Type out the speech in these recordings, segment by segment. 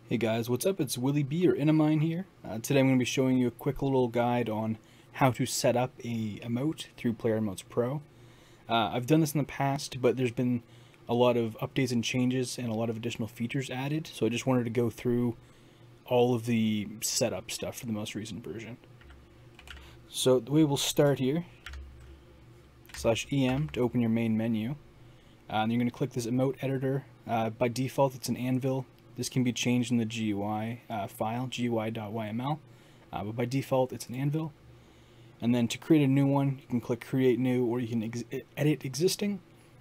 Hey guys, what's up? It's Willy B or Inamine here. Today I'm going to be showing you a quick little guide on how to set up a emote through Player Emotes Pro. I've done this in the past, but there's been a lot of updates and changes and a lot of additional features added, so I just wanted to go through all of the setup stuff for the most recent version. So the way we'll start here, /em to open your main menu. And you're going to click this Emote Editor. By default it's an anvil. This can be changed in the GUI file, GUI.yml, but by default it's an anvil. And then to create a new one, you can click Create New, or you can edit existing.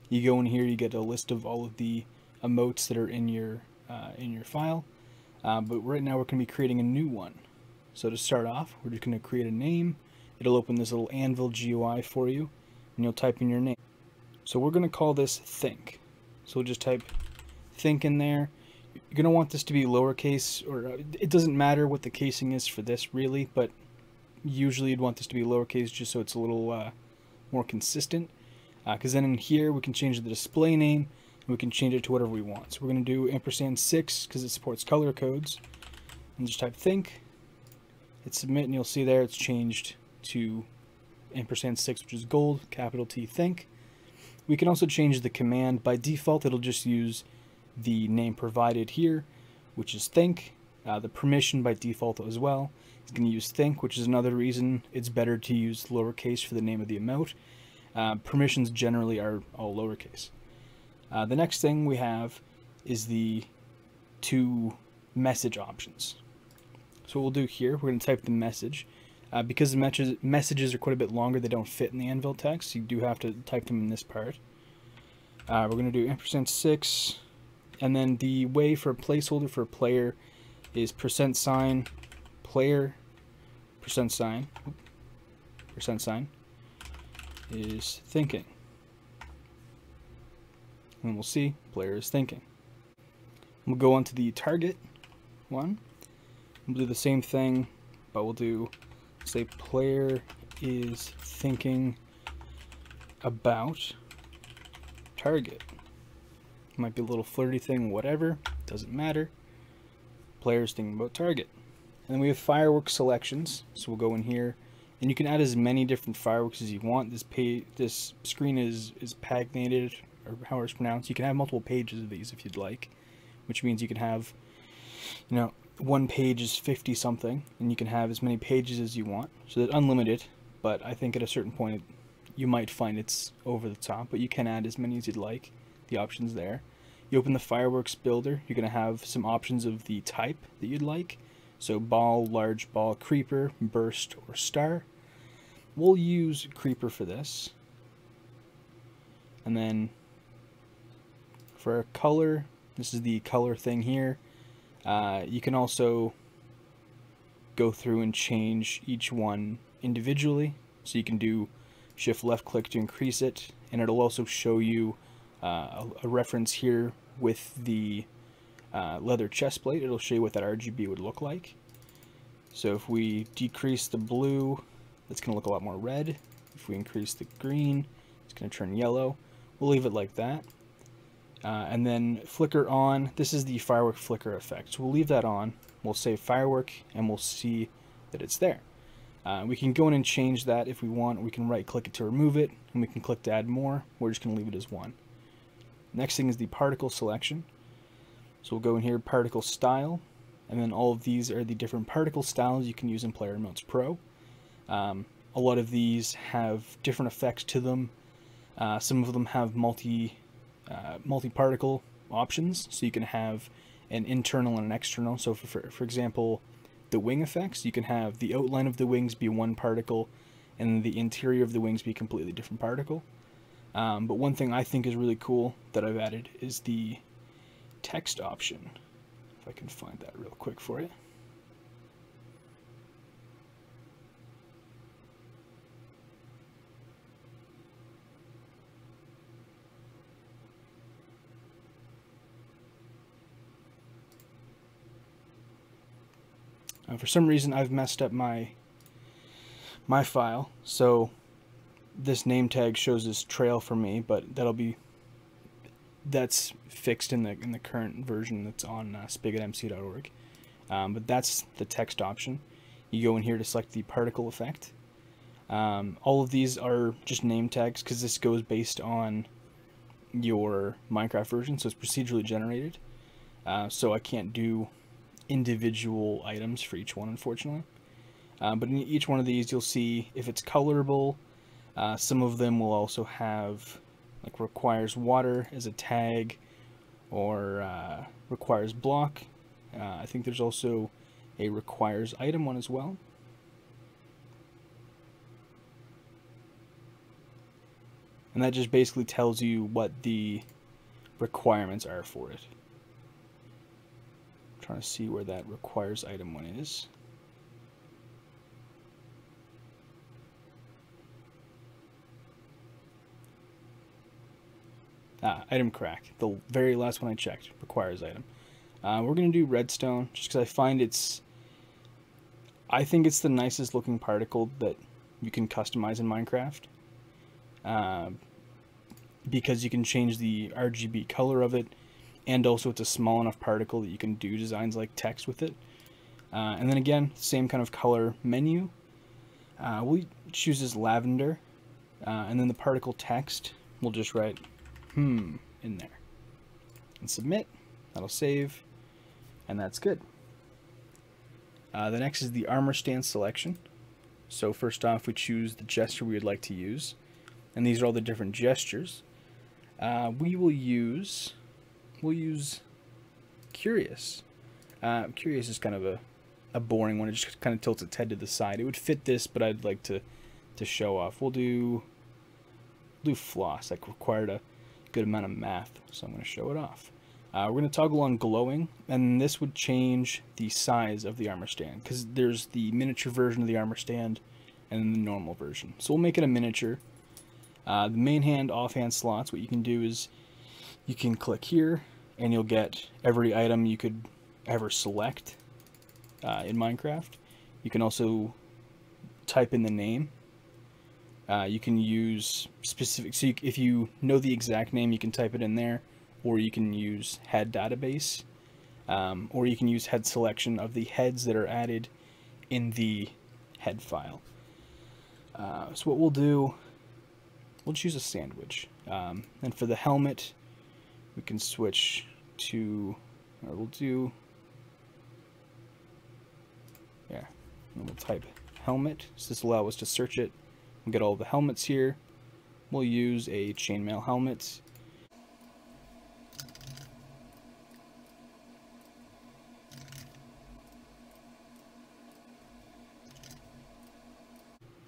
You go in here, you get a list of all of the emotes that are in your file. But right now we're going to be creating a new one. So to start off, we're just going to create a name. It'll open this little anvil GUI for you, and you'll type in your name. So we're going to call this Think. So we'll just type Think in there. You're going to want this to be lowercase, or it doesn't matter what the casing is for this really, but usually you'd want this to be lowercase just so it's a little more consistent. Because then in here we can change the display name, and we can change it to whatever we want. So we're going to do &6 because it supports color codes, and just type Think, hit submit, and you'll see there it's changed to &6, which is gold, capital T, Think. We can also change the command. By default it'll just use the name provided here, which is Think. The permission by default as well is going to use Think, which is another reason it's better to use lowercase for the name of the emote. Permissions generally are all lowercase. The next thing we have is the two message options. So what we'll do here, we're going to type the message. Because the messages are quite a bit longer, they don't fit in the anvil text, you do have to type them in this part. We're going to do &6, and then the way for a placeholder for a player is %, player, %, is thinking. And we'll see, player is thinking. We'll go on to the target one. We'll do the same thing, but we'll do, say, player is thinking about target. Might be a little flirty thing, whatever, doesn't matter. Player's thinking about target. And then we have Firework Selections, so we'll go in here, and you can add as many different fireworks as you want. This screen is paginated, or however it's pronounced. You can have multiple pages of these if you'd like, which means you can have, you know, one page is 50 something, and you can have as many pages as you want. So that's unlimited, but I think at a certain point you might find it's over the top, but you can add as many as you'd like. The options there. You open the Fireworks Builder, you're going to have some options of the type that you'd like. So ball, large ball, creeper, burst, or star. We'll use creeper for this. And then for a color, this is the color thing here. You can also go through and change each one individually. So you can do shift left click to increase it, and it'll also show you a reference here with the leather chest plate. It'll show you what that RGB would look like. So if we decrease the blue, it's going to look a lot more red. If we increase the green, it's going to turn yellow. We'll leave it like that. And then flicker on, this is the firework flicker effect. So we'll leave that on. We'll say firework, and we'll see that it's there. We can go in and change that if we want. We can right click it to remove it, and we can click to add more. We're just going to leave it as 1. Next thing is the particle selection. So we'll go in here, particle style, and then all of these are the different particle styles you can use in Player Emotes Pro. A lot of these have different effects to them. Some of them have multi-particle options, so you can have an internal and an external. So for example, the wing effects, you can have the outline of the wings be one particle, and the interior of the wings be a completely different particle. But one thing I think is really cool that I've added is the text option. If I can find that real quick for you. For some reason I've messed up my file, so this name tag shows this trail for me, but that'll be that's fixed in the current version that's on spigotmc.org. But that's the text option. You go in here to select the particle effect. All of these are just name tags because this goes based on your Minecraft version, so it's procedurally generated. So I can't do individual items for each one, unfortunately. But in each one of these, you'll see if it's colorable. Some of them will also have, like, requires water as a tag, or requires block. I think there's also a requires item one as well. And that just basically tells you what the requirements are for it. I'm trying to see where that requires item one is. Item crack. The very last one I checked. Requires item. We're going to do redstone just because I think it's the nicest looking particle that you can customize in Minecraft. Because you can change the RGB color of it, and also it's a small enough particle that you can do designs like text with it. And then again, same kind of color menu. We'll choose this lavender, and then the particle text, we'll just write in there. And submit. That'll save, and that's good. The next is the armor stand selection. So first off, we choose the gesture we would like to use. And these are all the different gestures. We'll use Curious. Curious is kind of a boring one. It just kind of tilts its head to the side. It would fit this, but I'd like to show off. We'll do Floss. Like, required a good amount of math, so I'm going to show it off. We're going to toggle on glowing, and this would change the size of the armor stand, because there's the miniature version of the armor stand and then the normal version. So we'll make it a miniature. The main hand, offhand slots, what you can do is you can click here and you'll get every item you could ever select in Minecraft. You can also type in the name. You can use specific, so if you know the exact name, you can type it in there, or you can use head database, or you can use head selection of the heads that are added in the head file. So what we'll do, we'll choose a sandwich. And for the helmet, we can switch to, or we'll do, yeah, and we'll type helmet. So this allows us to search it and get all the helmets here. We'll use a chainmail helmet.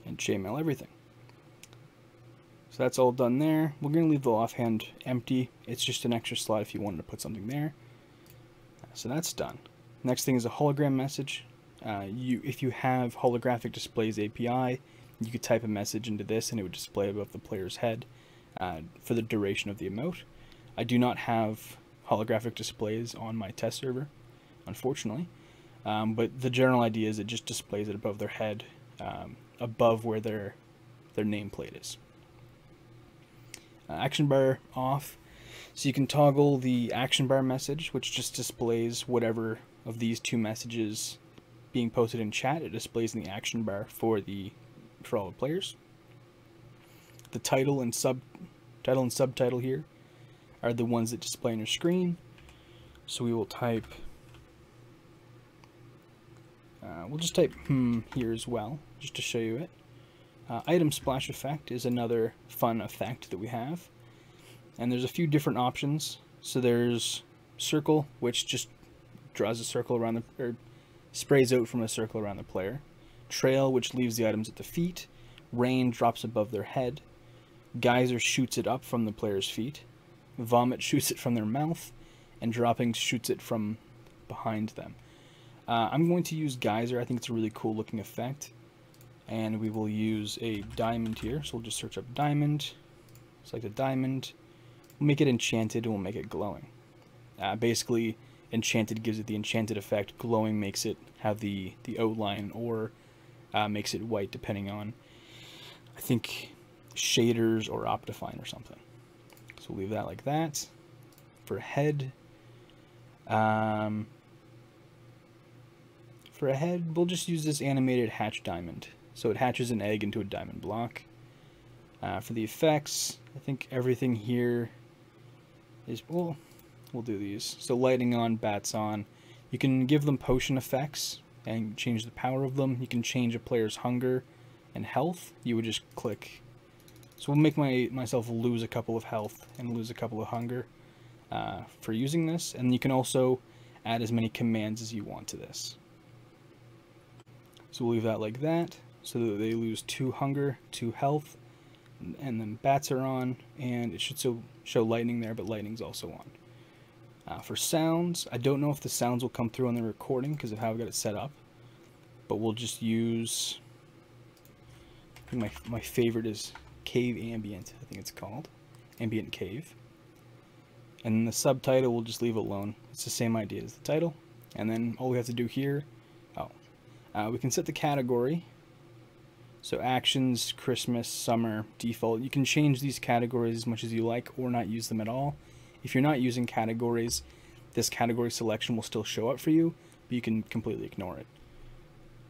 And chainmail everything. So that's all done there. We're going to leave the offhand empty. It's just an extra slot if you wanted to put something there. So that's done. Next thing is a hologram message. If you have holographic displays API, you could type a message into this and it would display above the player's head for the duration of the emote. I do not have holographic displays on my test server, unfortunately. But the general idea is it just displays it above their head, above where their nameplate is. Action bar off, so you can toggle the action bar message, which just displays whatever of these two messages being posted in chat. It displays in the action bar for all the players. The title and subtitle here are the ones that display on your screen. So we will type, we'll just type here as well, just to show you it. Item splash effect is another fun effect that we have. And there's a few different options. So there's circle, which just draws a circle around or sprays out from a circle around the player. Trail, which leaves the items at the feet. Rain drops above their head. Geyser shoots it up from the player's feet. Vomit shoots it from their mouth. And dropping shoots it from behind them. I'm going to use Geyser. I think it's a really cool looking effect. And we will use a diamond here. So we'll just search up diamond. Select a diamond. We'll make it enchanted and we'll make it glowing. Basically, enchanted gives it the enchanted effect. Glowing makes it have the outline, or makes it white depending on, I think, shaders or Optifine or something. So we'll leave that like that. For head, we'll just use this animated hatch diamond. So it hatches an egg into a diamond block. For the effects, I think everything here is, we'll do these. So lightning on, bats on. You can give them potion effects and change the power of them. You can change a player's hunger and health. You would just click. So we'll make myself lose a couple of health and lose a couple of hunger for using this. And you can also add as many commands as you want to this. So we'll leave that like that, so that they lose 2 hunger, 2 health, and then bats are on, and it should still show lightning there, but lightning's also on. For sounds, I don't know if the sounds will come through on the recording because of how I've got it set up, but we'll just use, I think my favorite is Cave Ambient, I think it's called, Ambient Cave. And then the subtitle we'll just leave alone. It's the same idea as the title. And then all we have to do here, we can set the category. So actions, Christmas, summer, default. You can change these categories as much as you like or not use them at all. If you're not using categories, this category selection will still show up for you, but you can completely ignore it.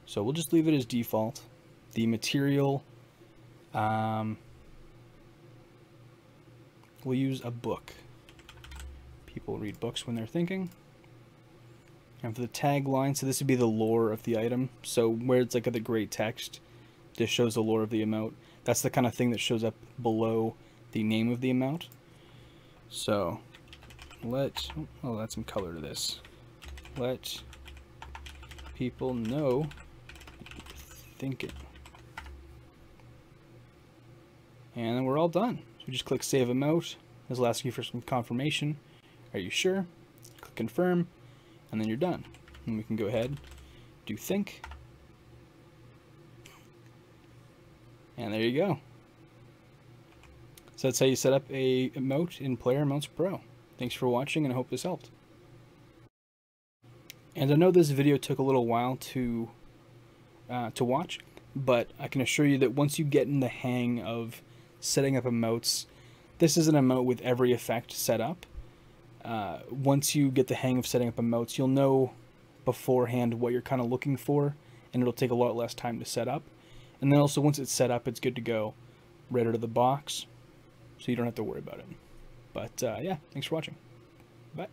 So we'll just leave it as default. The material, we'll use a book. People read books when they're thinking. And for the tagline, so this would be the lore of the item. So where it's like the great text, this shows the lore of the emote. That's the kind of thing that shows up below the name of the emote. So I'll add some color to this. Let people know thinking. And then we're all done. So we just click Save Emote. This will ask you for some confirmation. Are you sure? Click Confirm, and then you're done. And we can go ahead, do think. And there you go. So that's how you set up a emote in Player Emotes Pro. Thanks for watching, and I hope this helped. And I know this video took a little while to watch, but I can assure you that once you get in the hang of setting up emotes, this is an emote with every effect set up. Once you get the hang of setting up emotes, you'll know beforehand what you're kind of looking for, and it'll take a lot less time to set up. And then also once it's set up, it's good to go right out of the box, so you don't have to worry about it. But yeah, thanks for watching. Bye.